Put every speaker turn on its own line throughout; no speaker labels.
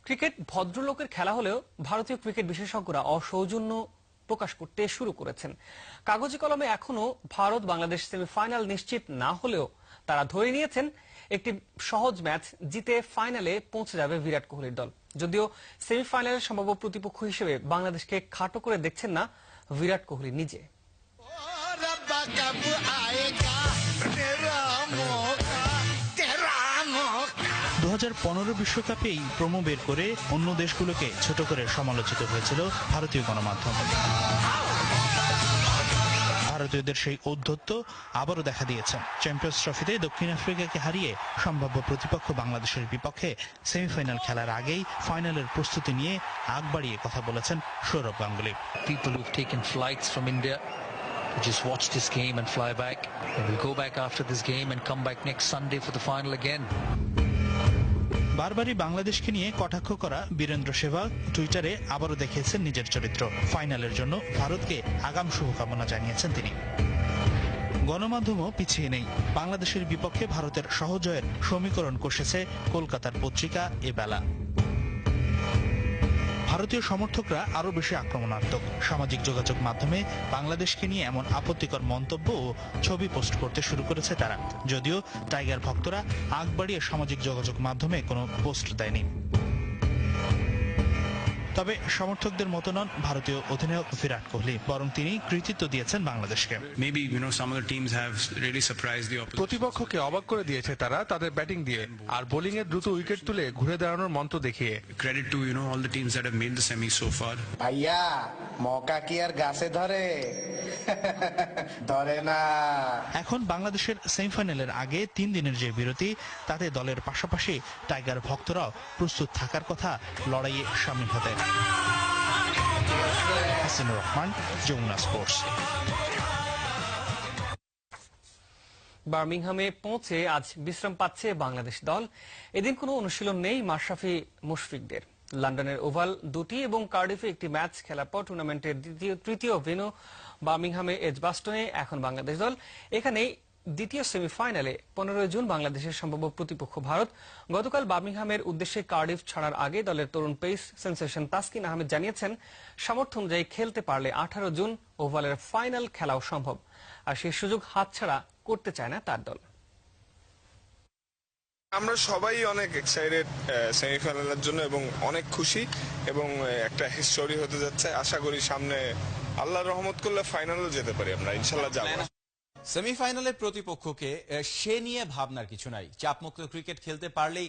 Cricket ভদ্রলোকের খেলা হলেও ভারতীয় ক্রিকেট বিশেষজ্ঞরা অসৌজন্য প্রকাশ করতে শুরু করেছেন। কাগজে কলমে এখনো ভারত বাংলাদেশ সেমিফাইনাল নিশ্চিত না হলেও তারা ধরে নিয়েছেন একটি সহজ ম্যাচ জিতে ফাইনালে পৌঁছে যাবে বিরাট কোহলির দল। যদিও সেমিফাইনালের সম্ভাব্য প্রতিপক্ষ হিসেবে বাংলাদেশকে খাটো করে দেখছেন না বিরাট কোহলি নিজে।
2015 বিশ্বকাপেই প্রোমো বের করে অন্য দেশগুলোকে ছোট করে সমালোচিত হয়েছিল ভারতীয় গণমাধ্যম। ভারতীয়দের সেই ঔদ্ধত্য আবারও দেখা দিয়েছে। চ্যাম্পিয়ন্স ট্রফিতে দক্ষিণ আফ্রিকাকে হারিয়ে সম্ভাব্য প্রতিপক্ষ বাংলাদেশের বিপক্ষে সেমিফাইনাল খেলার আগেই ফাইনালের প্রস্তুতি নিয়ে আগ বাড়িয়ে কথা বলেছেন Sourav Ganguly.
People who've taken flights from India to just watch this game and fly back, and we'll go back after this game and come back next Sunday for the final again.
বারবারই বাংলাদেশকে নিয়ে কটাক্ষ করা বীরেন্দ্র সেহবাগ টুইটারে আবারও দেখিয়েছেন নিজের চরিত্র। ফাইনালের জন্য ভারতকে আগাম শুভকামনা জানিয়েছেন তিনি। গণমাধ্যমও পিছিয়ে নেই। বাংলাদেশের বিপক্ষে ভারতের সহজয়ের সমীকরণ কষেছে কলকাতার পত্রিকা এবেলা। ভারতীয় সমর্থকরা আরো বেশি আক্রমণাত্মক। সামাজিক যোগাযোগ মাধ্যমে বাংলাদেশকে নিয়ে এমন আপত্তিকর মন্তব্য ও ছবি পোস্ট করতে শুরু করেছে তারা। যদিও টাইগার ভক্তরা আগ বাড়িয়ে সামাজিক যোগাযোগ মাধ্যমে কোনো পোস্ট দেয়নি। তবে সমর্থকদের মতো নন ভারতীয় অধিনায়ক বিরাট কোহলি, বরং তিনি কৃতিত্ব দিয়েছেন বাংলাদেশকে।
প্রতিপক্ষকে অবাক করে দিয়েছে তারা তাদের ব্যাটিং দিয়ে আর বোলিং এ দ্রুত উইকেট তুলে ঘুরে দাঁড়ানোর মন্ত্র দেখিয়ে।
Credit to all the teams that have made the semis so far.
ভাইয়া মৌকা কি আর গাছে ধরে? ধরে না।
এখন বাংলাদেশের সেমিফাইনালের আগে 3 দিনের যে বিরতি, তাতে দলের পাশাপাশি টাইগার ভক্তরাও প্রস্তুত থাকার কথা লড়াইয়ে সামিল হতে। হাসিনুর রহমান, যমুনা স্পোর্টস।
বার্মিংহামে পৌঁছে আজ বিশ্রাম পাচ্ছে বাংলাদেশ দল। এদিন কোনো অনুশীলন নেই মাশরাফি মুশফিকদের। লন্ডনের ওভাল 2টি এবং কার্ডিফে একটি ম্যাচ খেলার পর টুর্নামেন্টের তৃতীয় ভেন্যু বার্মিংহামে এজবাস্টনে এখন বাংলাদেশ দল। এখানেই দ্বিতীয় সেমিফাইনালে 15 জুন বাংলাদেশের সম্ভাব্য প্রতিপক্ষ ভারত। গতকাল বার্মিংহামের উদ্দেশ্যে কার্ডিফ ছাড়ার আগে দলের তরুণ পেস সেন্সেশন তাসকিন আহমেদ জানিয়েছেন, সামর্থ্য অনুযায়ী খেলতে পারলে 18 জুন ওভালের ফাইনাল খেলাও সম্ভব, আর সেই সুযোগ হাতছাড়া করতে চায় না তার দল।
আমরা সবাই অনেক এক্সাইটেড সেমিফাইনালের জন্য এবং অনেক খুশি, এবং একটা হিস্টোরি হতে যাচ্ছে। আশা করি সামনে আল্লাহর রহমত করলে ফাইনালও যেতে পারি আমরা, ইনশাল্লাহ যাব।
সেমিফাইনালের প্রতিপক্ষকে সে নিয়ে ভাবনার কিছু নাই। চাপমুক্ত ক্রিকেট খেলতে পারলেই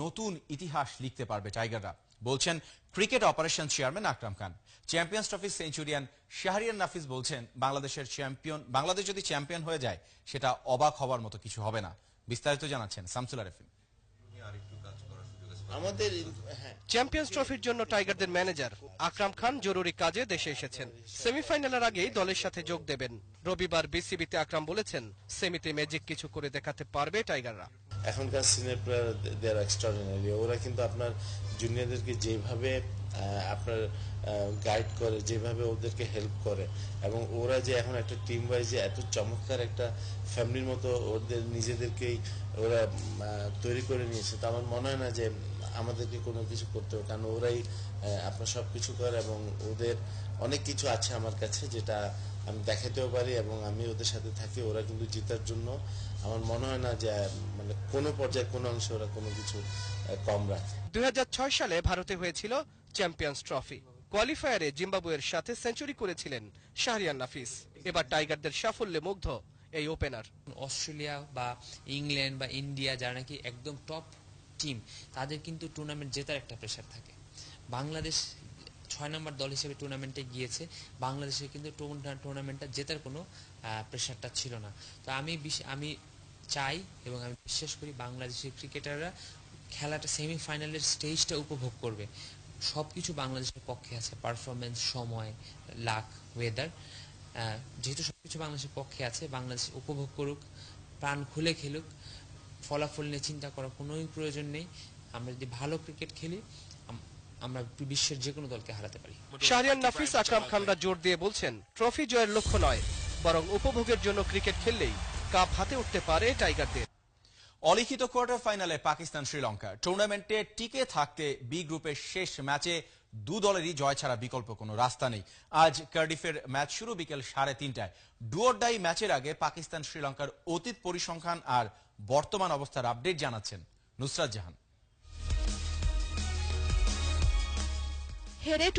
নতুন ইতিহাস লিখতে পারবে টাইগাররা, বলছেন cricket operation chairman Akram Khan. Champions trophy centurion Shahriar নাফিস বলছেন, বাংলাদেশ যদি চ্যাম্পিয়ন হয়ে যায় সেটা অবাক হওয়ার মতো কিছু হবে না। বিস্তারিত জানাচ্ছেন শামসুল আরেফিন।
চ্যাম্পিয়ন্স ট্রফির জন্য টাইগারদের ম্যানেজার আকরাম খান জরুরি কাজে দেশে এসেছেন। সেমিফাইনালের আগেই দলের সাথে যোগ দেবেন। রবিবার বিসিবিতে আকরাম বলেছেন, সেমিতে ম্যাজিক কিছু করে দেখাতে পারবে টাইগাররা।
এখনকার সিনিয়র প্লেয়ার দে আর এক্সট্রাঅর্ডিনারি। ওরা কিন্তু আপনার জুনিয়রদেরকে যেভাবে আপনার গাইড করে, যেভাবে ওদেরকে হেল্প করে, এবং ওরা যে এখন একটা টিম ওয়াইজে এত চমৎকার একটা ফ্যামিলির মতো ওদের নিজেদেরকেই ওরা তৈরি করে নিয়েছে, তো আমার মনে হয় না যে আমাদেরকে কোনো কিছু করতে হবে, কারণ ওরাই আপনার সবকিছু করে এবং ওদের অনেক কিছু আছে আমার কাছে যেটা আমি দেখাতেও পারি, এবং আমি ওদের সাথে থাকি। ওরা কিন্তু জেতার জন্য আমার মনে হয় না যে মানে কোনো পর্যায়ে কোনো অংশে ওরা কোনো কিছু কম রাখে।
2006 সালে ভারতে হয়েছিল চ্যাম্পিয়ন্স ট্রফি। কোয়ালিফায়ারে জিম্বাবুয়ের সাথে সেঞ্চুরি করেছিলেন শাহরিয়ার নাফিস। এবার টাইগারদের সাফল্যে মুগ্ধ এই ওপেনার।
অস্ট্রেলিয়া বা ইংল্যান্ড বা ইন্ডিয়া যারা নাকি একদম টপ টিম, তাদের কিন্তু টুর্নামেন্ট জেতার একটা প্রেশার থাকে। বাংলাদেশ 6 নম্বর দল হিসেবে টুর্নামেন্টে গিয়েছে, বাংলাদেশে কিন্তু টুর্নামেন্টটা জেতার কোনো প্রেশারটা ছিল না। তো আমি চাই এবং আমি বিশ্বাস করি বাংলাদেশের ক্রিকেটাররা খেলাটা সেমিফাইনালের স্টেজটা উপভোগ করবে। সবকিছু বাংলাদেশের পক্ষে আছে, পারফরমেন্স, সময়, লাক, ওয়েদার, যেহেতু সবকিছু বাংলাদেশের পক্ষে আছে, বাংলাদেশ উপভোগ করুক, প্রাণ খুলে খেলুক। ফলাফল নিয়ে চিন্তা করার কোনোই প্রয়োজন নেই। আমরা যদি ভালো ক্রিকেট খেলি, আমরা বিশ্বের যে কোনো দলকে হারাতে পারি।
শাহরিয়ার নাফিস, আকরাম খানরা জোর দিয়ে বলছেন, ট্রফি জয়ের লক্ষ্য নয়, বরং উপভোগের জন্য ক্রিকেট খেললেই কাপ হাতে উঠতে পারে টাইগারদের।
অলিখিত কোয়ার্টার ফাইনালে পাকিস্তান শ্রীলঙ্কা। টুর্নামেন্টে টিকে থাকতে বি গ্রুপের শেষ ম্যাচে দু দলেরই জয় ছাড়া বিকল্প কোনো রাস্তা নেই। আজ কার্ডিফের ম্যাচ শুরু বিকেল 3:30টায়। ডু অর ডাই ম্যাচের আগে পাকিস্তান শ্রীলঙ্কার অতীত পরিসংখ্যান আর বর্তমান অবস্থার আপডেট জানাচ্ছেন নুসরাত জাহান।
হেরে